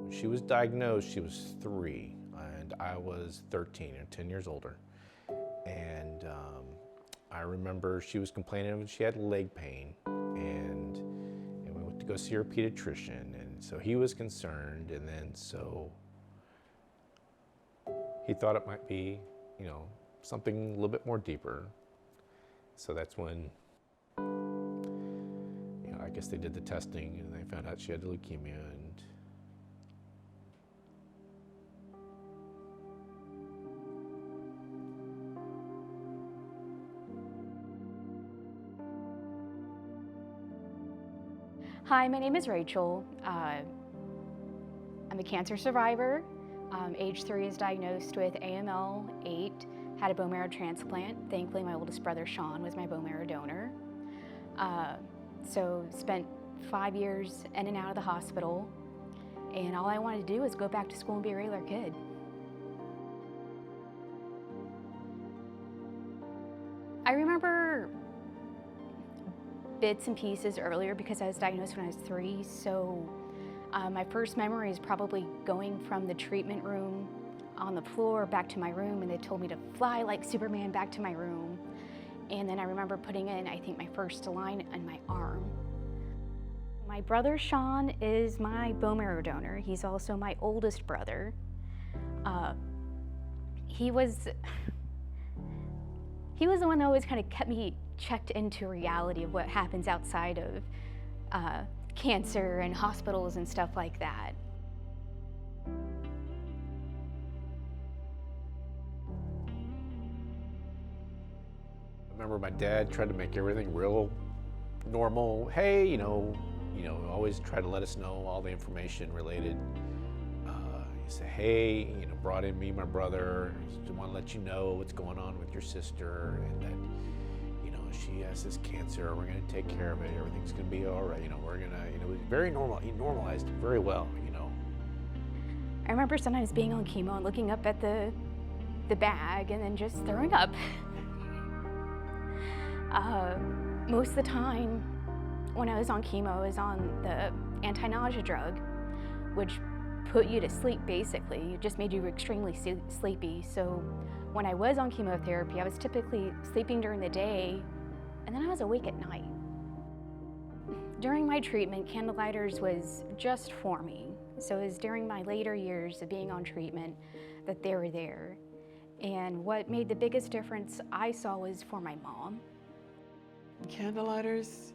When she was diagnosed, she was 3, and I was 13, and 10 years older. And I remember she was complaining that she had leg pain, and we went to go see her pediatrician, and so he was concerned, and then so he thought it might be, something a little bit more deeper. So that's when, I guess they did the testing, and they found out she had leukemia, and Hi, my name is Rachel. I'm a cancer survivor. Age 3 is diagnosed with AML, 8, had a bone marrow transplant. Thankfully, my oldest brother, Sean, was my bone marrow donor. So spent 5 years in and out of the hospital, and all I wanted to do was go back to school and be a regular kid. I remember bits and pieces earlier because I was diagnosed when I was 3, so my first memory is probably going from the treatment room on the floor back to my room, and they told me to fly like Superman back to my room. And then I remember putting in, I think, my first line on my arm. My brother Sean is my bone marrow donor. He's also my oldest brother. He was the one that always kind of kept me checked into reality of what happens outside of cancer and hospitals and stuff like that. I remember my dad tried to make everything real normal. Hey, always try to let us know all the information related. He said, hey, brought in me, my brother. He want to let you know what's going on with your sister, and that, she has this cancer. We're going to take care of it. Everything's going to be all right. We're going to, it was very normal. He normalized it very well, I remember sometimes being on chemo and looking up at the bag and then just throwing up. Most of the time when I was on chemo, I was on the anti-nausea drug, which put you to sleep basically. It just made you extremely sleepy. So when I was on chemotherapy, I was typically sleeping during the day, and then I was awake at night. During my treatment, Candlelighters was just forming. So it was during my later years of being on treatment that they were there. And what made the biggest difference I saw was for my mom. Candlelighters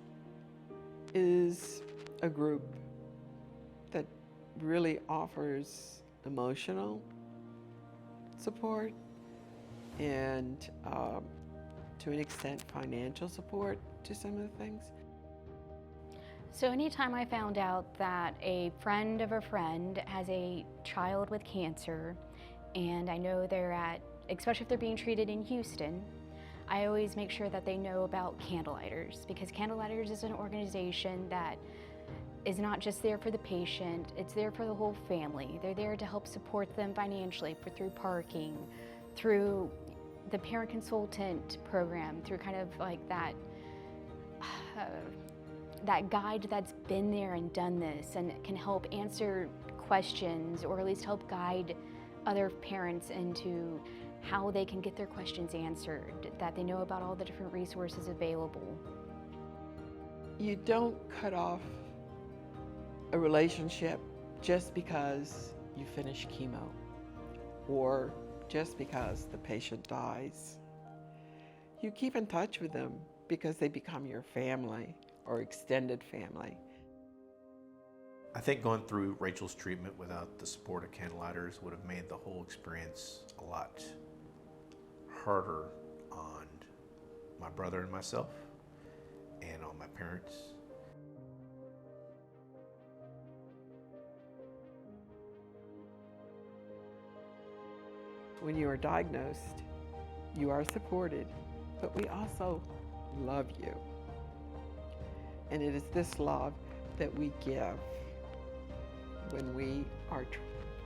is a group that really offers emotional support and to an extent financial support to some of the things. So anytime I found out that a friend of a friend has a child with cancer, and I know they're especially if they're being treated in Houston, I always make sure that they know about Candlelighters, because Candlelighters is an organization that is not just there for the patient, it's there for the whole family. They're there to help support them financially through parking, through the parent consultant program, through kind of like that guide that's been there and done this and can help answer questions, or at least help guide other parents into how they can get their questions answered, that they know about all the different resources available. You don't cut off a relationship just because you finish chemo or just because the patient dies. You keep in touch with them because they become your family or extended family. I think going through Rachel's treatment without the support of Candlelighters would have made the whole experience a lot harder on my brother and myself, and on my parents. When you are diagnosed, you are supported, but we also love you. And it is this love that we give when we are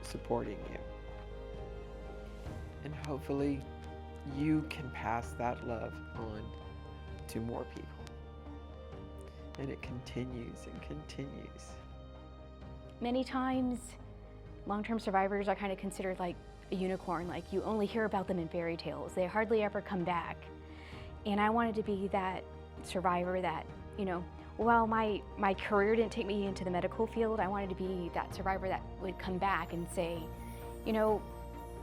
supporting you. And hopefully you can pass that love on to more people. And it continues and continues. Many times Long-term survivors are kind of considered like a unicorn, like you only hear about them in fairy tales. They hardly ever come back. And I wanted to be that survivor that, you know, while my career didn't take me into the medical field, I wanted to be that survivor that would come back and say, you know,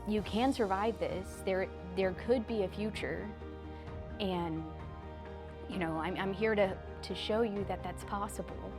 you can survive this. There could be a future. And, you know, I'm here to show you that that's possible.